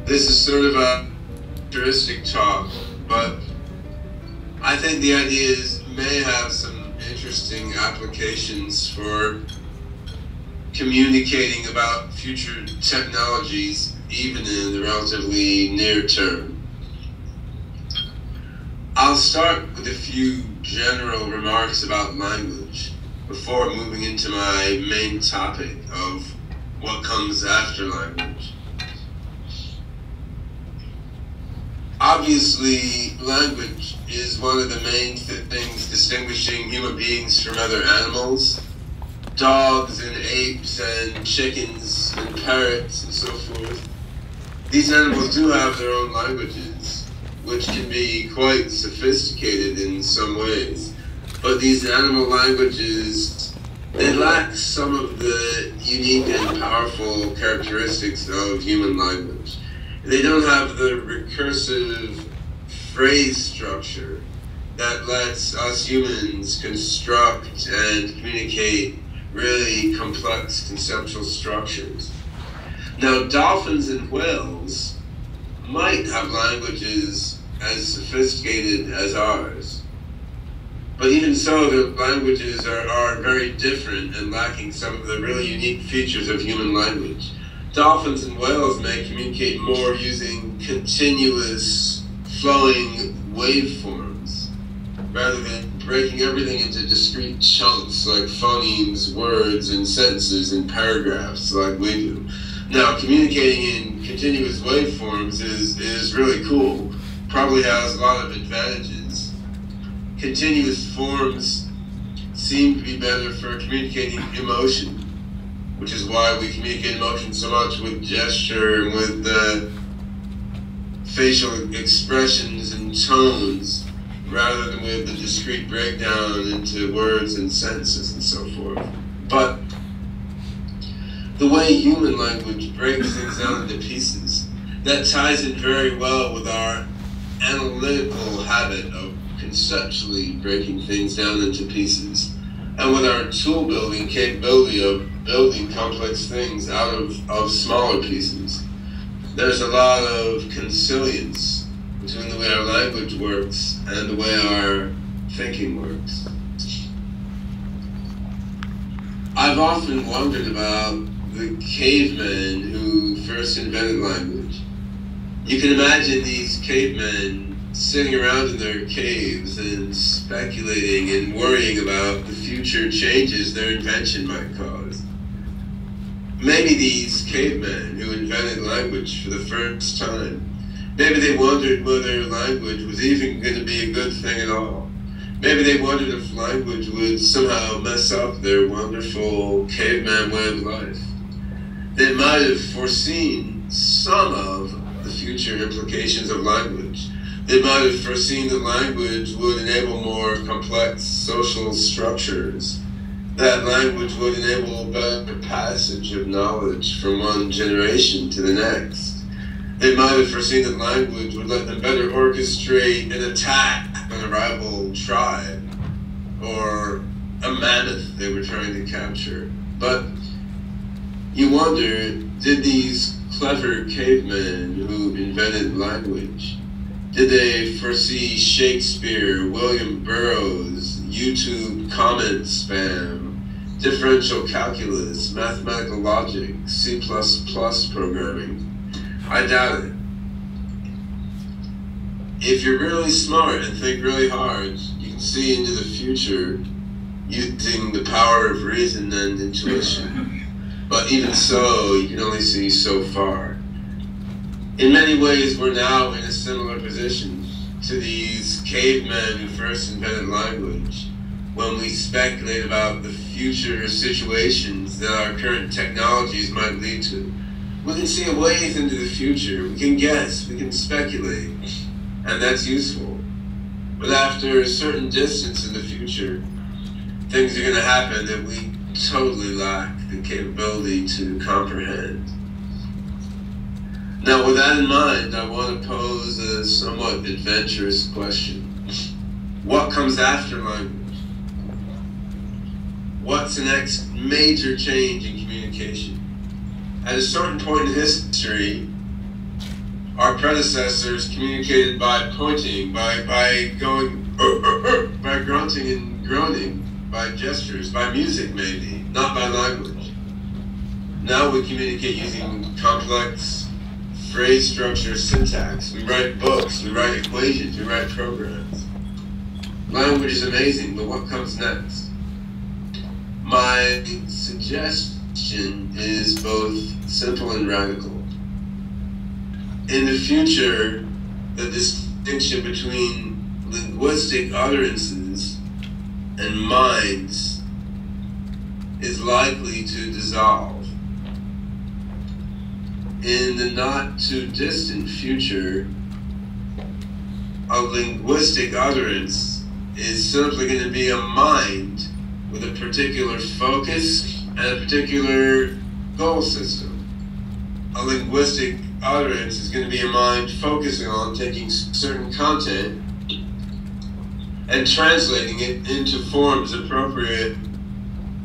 This is sort of a futuristic talk, but I think the ideas may have some interesting applications for communicating about future technologies, even in the relatively near term. I'll start with a few general remarks about language before moving into my main topic of what comes after language. Obviously, language is one of the main things distinguishing human beings from other animals. Dogs and apes and chickens and parrots and so forth. These animals do have their own languages, which can be quite sophisticated in some ways. But these animal languages, they lack some of the unique and powerful characteristics of human language. They don't have the recursive phrase structure that lets us humans construct and communicate really complex conceptual structures. Now, dolphins and whales might have languages as sophisticated as ours, but even so, their languages are very different and lacking some of the really unique features of human language. Dolphins and whales may communicate more using continuous flowing waveforms rather than breaking everything into discrete chunks like phonemes, words, and sentences and paragraphs like we do. Now, communicating in continuous waveforms is really cool, probably has a lot of advantages. Continuous forms seem to be better for communicating emotion, which is why we communicate emotion so much with gesture and with facial expressions and tones, rather than with the discrete breakdown into words and sentences and so forth. But the way human language breaks things down into pieces, that ties in very well with our analytical habit of conceptually breaking things down into pieces, and with our tool building capability of building complex things out of smaller pieces. There's a lot of consilience between the way our language works and the way our thinking works. I've often wondered about the cavemen who first invented language. You can imagine these cavemen sitting around in their caves and speculating and worrying about the future changes their invention might cause. Maybe these cavemen who invented language for the first time, maybe they wondered whether language was even going to be a good thing at all. Maybe they wondered if language would somehow mess up their wonderful caveman way of life. They might have foreseen some of the future implications of language. They might have foreseen that language would enable more complex social structures, that language would enable better passage of knowledge from one generation to the next. They might have foreseen that language would let them better orchestrate an attack on a rival tribe or a mammoth they were trying to capture. But you wonder, did these clever cavemen who invented language, did they foresee Shakespeare, William Burroughs, YouTube comment spam, differential calculus, mathematical logic, C++ programming? I doubt it. If you're really smart and think really hard, you can see into the future using the power of reason and intuition. But even so, you can only see so far. In many ways, we're now in a similar position to these cavemen who first invented language, when we speculate about the future situations that our current technologies might lead to. We can see a ways into the future, we can guess, we can speculate, and that's useful. But after a certain distance in the future, things are going to happen that we totally lack the capability to comprehend. Now, with that in mind, I want to pose a somewhat adventurous question. What comes after language? What's the next major change in communication? At a certain point in history, our predecessors communicated by pointing, by going, by grunting and groaning, by gestures, by music maybe, not by language. Now we communicate using complex phrase structure, syntax. We write books, we write equations, we write programs. Language is amazing, but what comes next? My suggestion is both simple and radical. In the future, the distinction between linguistic utterances and minds is likely to dissolve. In the not too distant future, a linguistic utterance is simply going to be a mind with a particular focus and a particular goal system. A linguistic utterance is going to be a mind focusing on taking certain content and translating it into forms appropriate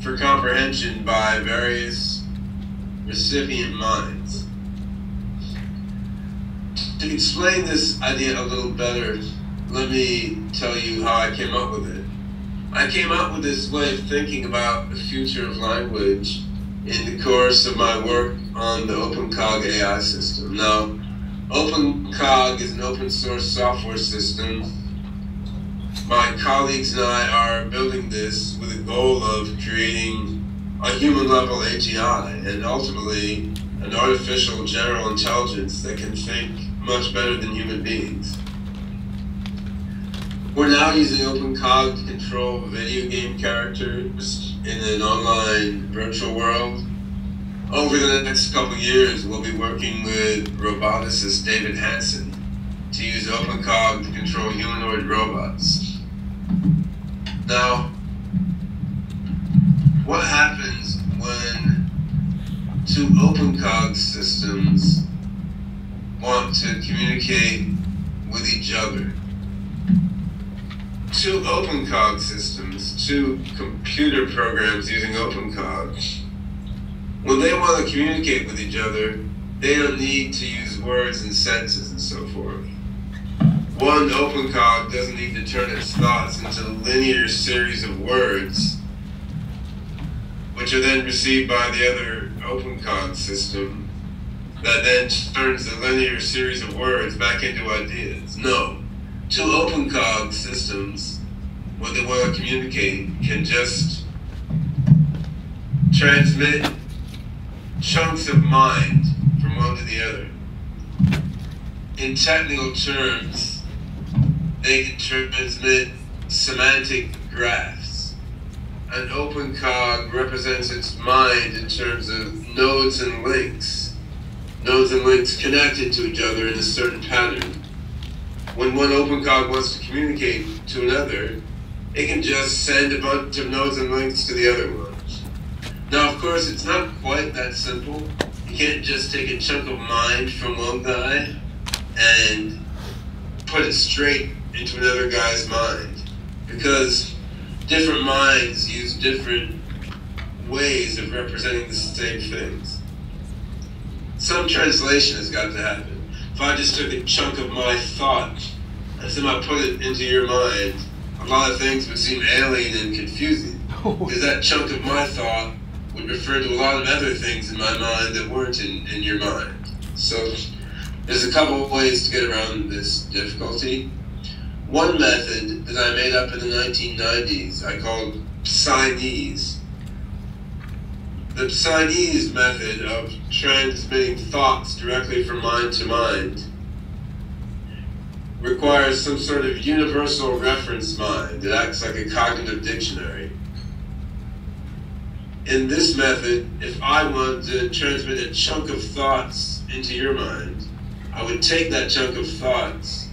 for comprehension by various recipient minds. To explain this idea a little better, let me tell you how I came up with it. I came up with this way of thinking about the future of language in the course of my work on the OpenCog AI system. Now, OpenCog is an open source software system. My colleagues and I are building this with a goal of creating a human level AGI and ultimately an artificial general intelligence that can think much better than human beings. We're now using OpenCog to control video game characters in an online virtual world. Over the next couple of years, we'll be working with roboticist David Hansen to use OpenCog to control humanoid robots. Now, what happens when two OpenCog systems want to communicate with each other? Two OpenCog systems, two computer programs using OpenCog, when they want to communicate with each other, they don't need to use words and sentences and so forth. One OpenCog doesn't need to turn its thoughts into a linear series of words, which are then received by the other OpenCog system, that then turns the linear series of words back into ideas. No. Two OpenCog systems, when they want to communicate, can just transmit chunks of mind from one to the other. In technical terms, they can transmit semantic graphs. An OpenCog represents its mind in terms of nodes and links. Nodes and links connected to each other in a certain pattern. When one OpenCog wants to communicate to another, it can just send a bunch of nodes and links to the other one. Now, of course, it's not quite that simple. You can't just take a chunk of mind from one guy and put it straight into another guy's mind, because different minds use different ways of representing the same things. Some translation has got to happen. If I just took a chunk of my thought and somehow put it into your mind, a lot of things would seem alien and confusing, because that chunk of my thought would refer to a lot of other things in my mind that weren't in your mind. So there's a couple of ways to get around this difficulty. One method that I made up in the 1990s, I called Psynese. The Psynese method of transmitting thoughts directly from mind to mind requires some sort of universal reference mind that acts like a cognitive dictionary. In this method, if I want to transmit a chunk of thoughts into your mind, I would take that chunk of thoughts,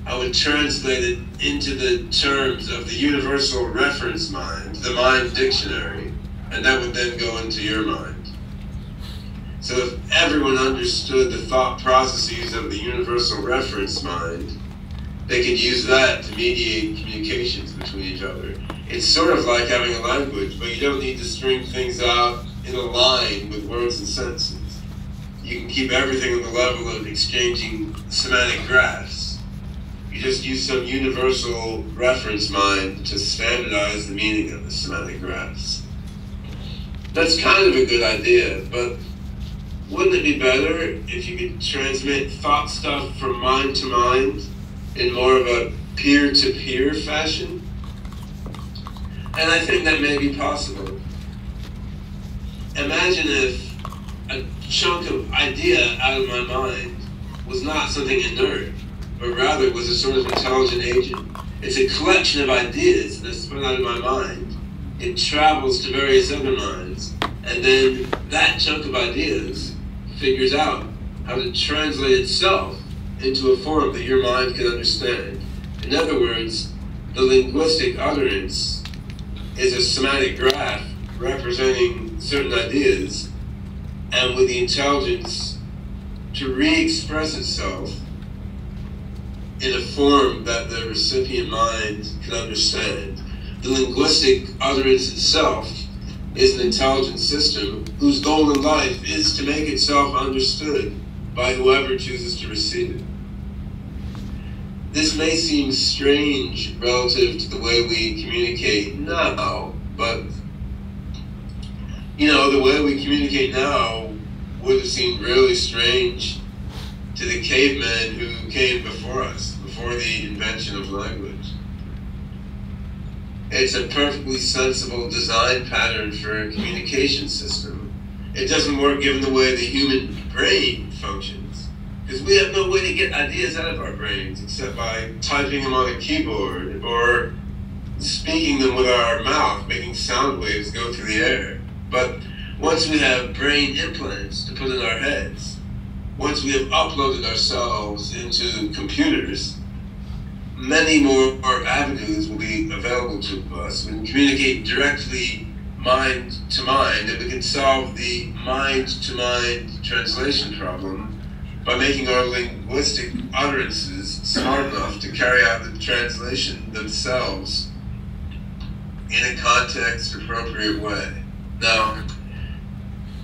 I would translate it into the terms of the universal reference mind, the mind dictionary, and that would then go into your mind. So if everyone understood the thought processes of the universal reference mind, they could use that to mediate communications between each other. It's sort of like having a language, but you don't need to string things out in a line with words and sentences. you can keep everything on the level of exchanging semantic graphs. You just use some universal reference mind to standardize the meaning of the semantic graphs. That's kind of a good idea, but wouldn't it be better if you could transmit thought stuff from mind to mind in more of a peer-to-peer fashion? And I think that may be possible. Imagine if a chunk of idea out of my mind was not something inert, but rather was a sort of intelligent agent. It's a collection of ideas that's spun out of my mind. It travels to various other minds, and then that chunk of ideas figures out how to translate itself into a form that your mind can understand. In other words, the linguistic utterance is a semantic graph representing certain ideas, and with the intelligence to re-express itself in a form that the recipient mind can understand. The linguistic utterance itself is an intelligent system whose goal in life is to make itself understood by whoever chooses to receive it. This may seem strange relative to the way we communicate now, but the way we communicate now would have seemed really strange to the cavemen who came before us, before the invention of language. It's a perfectly sensible design pattern for a communication system. It doesn't work given the way the human brain functions, because we have no way to get ideas out of our brains except by typing them on a keyboard or speaking them with our mouth, making sound waves go through the air. But once we have brain implants to put in our heads, once we have uploaded ourselves into computers, many more avenues will be available to us. We can communicate directly mind to mind, and we can solve the mind-to-mind translation problem by making our linguistic utterances smart enough to carry out the translation themselves in a context-appropriate way. Now,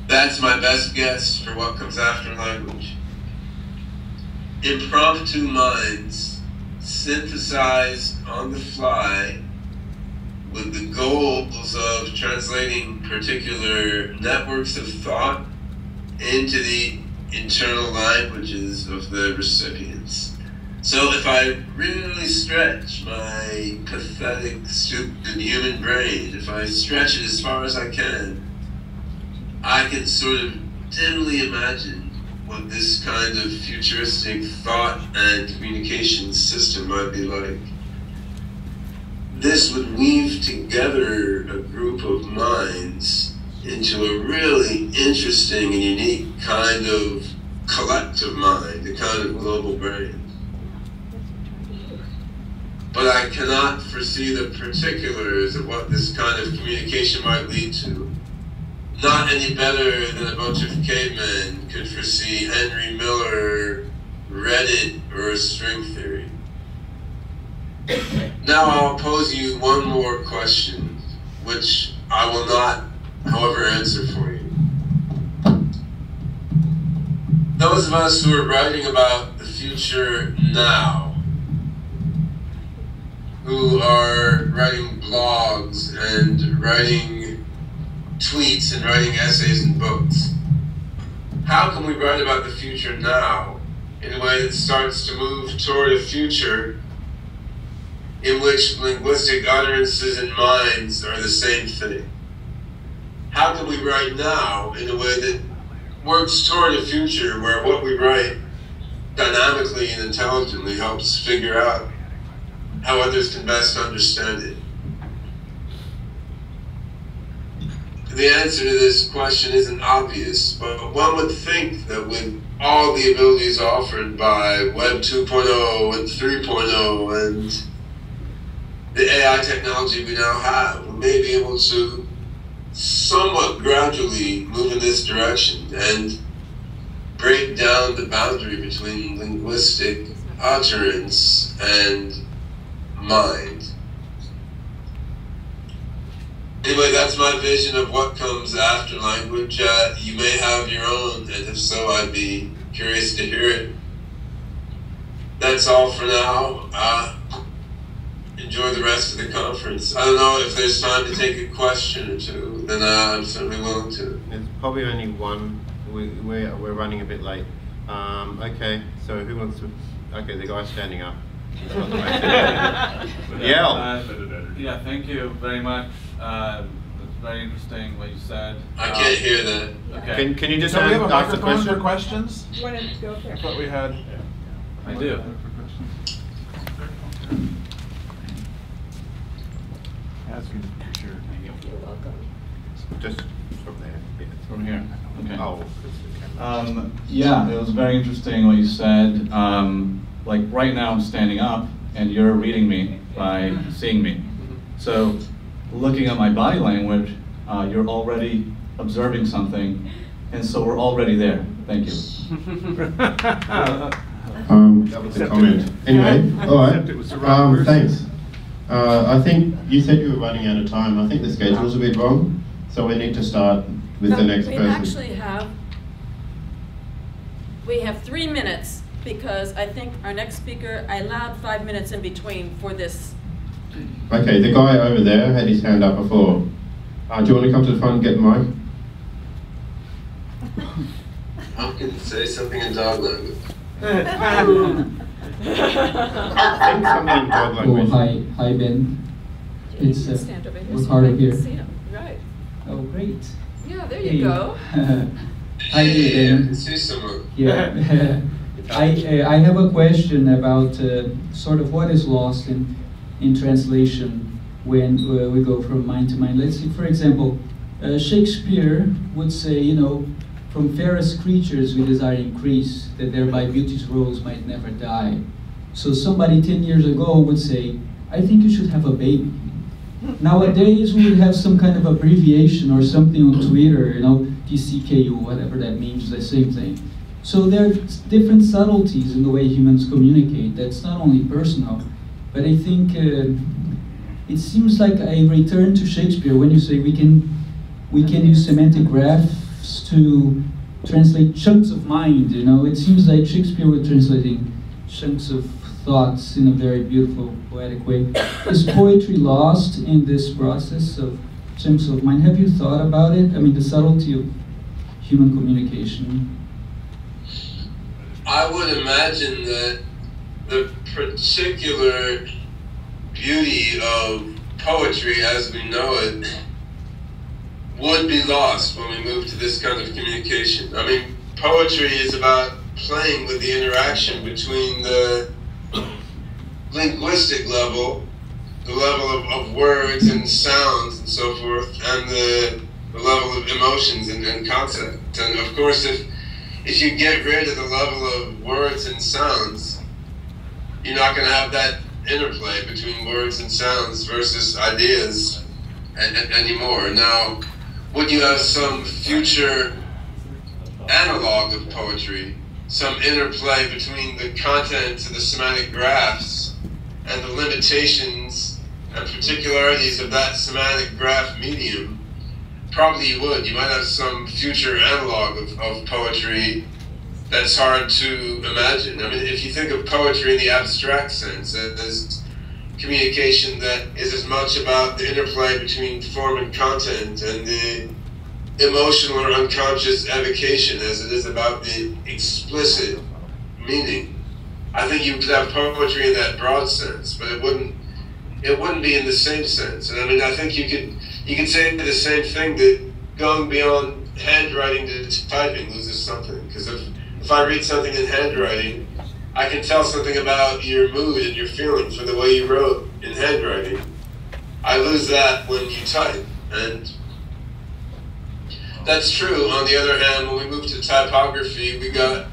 that's my best guess for what comes after language. Impromptu minds synthesized on the fly with the goals of translating particular networks of thought into the internal languages of the recipients. So if I really stretch my pathetic, stupid human brain, if I stretch it as far as I can sort of dimly imagine what this kind of futuristic thought and communication system might be like. This would weave together a group of minds into a really interesting and unique kind of collective mind, a kind of global brain. But I cannot foresee the particulars of what this kind of communication might lead to. Not any better than a bunch of cavemen could foresee Henry Miller, Reddit, or string theory. Now I'll pose you one more question, which I will not, however, answer for you. Those of us who are writing about the future now, who are writing blogs and writing tweets and writing essays and books, how can we write about the future now in a way that starts to move toward a future in which linguistic utterances and minds are the same thing? How can we write now in a way that works toward a future where what we write dynamically and intelligently helps figure out how others can best understand it? The answer to this question isn't obvious, but one would think that with all the abilities offered by Web 2.0 and 3.0 and the AI technology we now have, we may be able to somewhat gradually move in this direction and break down the boundary between linguistic utterance and mind. Anyway, that's my vision of what comes after language. You may have your own, and if so, I'd be curious to hear it. That's all for now. Enjoy the rest of the conference. I don't know if there's time to take a question or two, then I'm certainly willing to. There's probably only one. We're running a bit late. Okay, so who wants to? Okay, the guy standing up. Yeah. Yeah, thank you very much. It's very interesting what you said. I can't hear that. Okay. Can you just we have a ask the microphone question? for questions? You want to go there? I thought we had. I do. You're welcome. Just from there. Yeah. From here. Okay. Oh. Yeah, it was very interesting what you said. Like right now I'm standing up and you're reading me by seeing me. So looking at my body language, you're already observing something, and so we're already there. Thank you. That was a comment. Anyway, all right. Thanks. I think you said you were running out of time. I think the schedule's a bit wrong, so we need to start with the next person. We have 3 minutes, because I think our next speaker, I allowed 5 minutes in between for this. Okay, the guy over there had his hand up before. Do you want to come to the front and get the mic? I can say something in dog language. Oh, hi Ben. It's Stand over here Ricardo so here. see him. Right. Oh, great. Yeah, there you go. Hi there, Ben. See someone. Yeah. I have a question about sort of what is lost in translation when we go from mind to mind. Let's see, for example, Shakespeare would say, you know, from fairest creatures we desire increase, that thereby beauty's rose might never die. So somebody 10 years ago would say, I think you should have a baby. Nowadays we would have some kind of abbreviation or something on Twitter, you know, TCKU, whatever that means, the same thing. So there are different subtleties in the way humans communicate. That's not only personal, but I think it seems like a return to Shakespeare when you say we can use semantic graphs to translate chunks of mind. You know, it seems like Shakespeare was translating chunks of thoughts in a very beautiful, poetic way. Is poetry lost in this process of chunks of mind? Have you thought about it? I mean, the subtlety of human communication. I would imagine that the particular beauty of poetry as we know it would be lost when we move to this kind of communication. I mean, poetry is about playing with the interaction between the linguistic level, the level of words and sounds and so forth, and the level of emotions and concept. And of course, if you get rid of the level of words and sounds, you're not going to have that interplay between words and sounds versus ideas anymore. Now, would you have some future analog of poetry, some interplay between the contents of the semantic graphs and the limitations and particularities of that semantic graph medium? Probably you would. You might have some future analog of poetry that's hard to imagine. I mean, if you think of poetry in the abstract sense, as communication that is as much about the interplay between form and content and the emotional or unconscious evocation as it is about the explicit meaning. I think you could have poetry in that broad sense, but it wouldn't be in the same sense. And I mean, I think you could say the same thing, that going beyond handwriting to typing loses something. Because if I read something in handwriting, I can tell something about your mood and your feeling from the way you wrote in handwriting. I lose that when you type. And that's true. On the other hand, when we move to typography, we got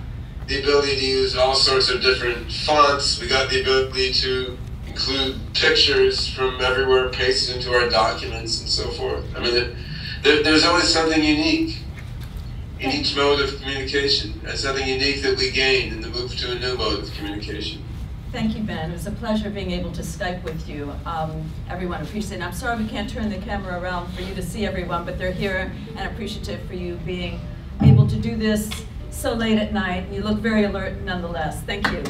the ability to use all sorts of different fonts. We got the ability to include pictures from everywhere pasted into our documents and so forth. I mean, there's always something unique in each mode of communication, and something unique that we gain in the move to a new mode of communication. Thank you, Ben. It was a pleasure being able to Skype with you. Everyone appreciate it. I'm sorry we can't turn the camera around for you to see everyone, but they're here and appreciative for you being able to do this so late at night. You look very alert nonetheless. Thank you.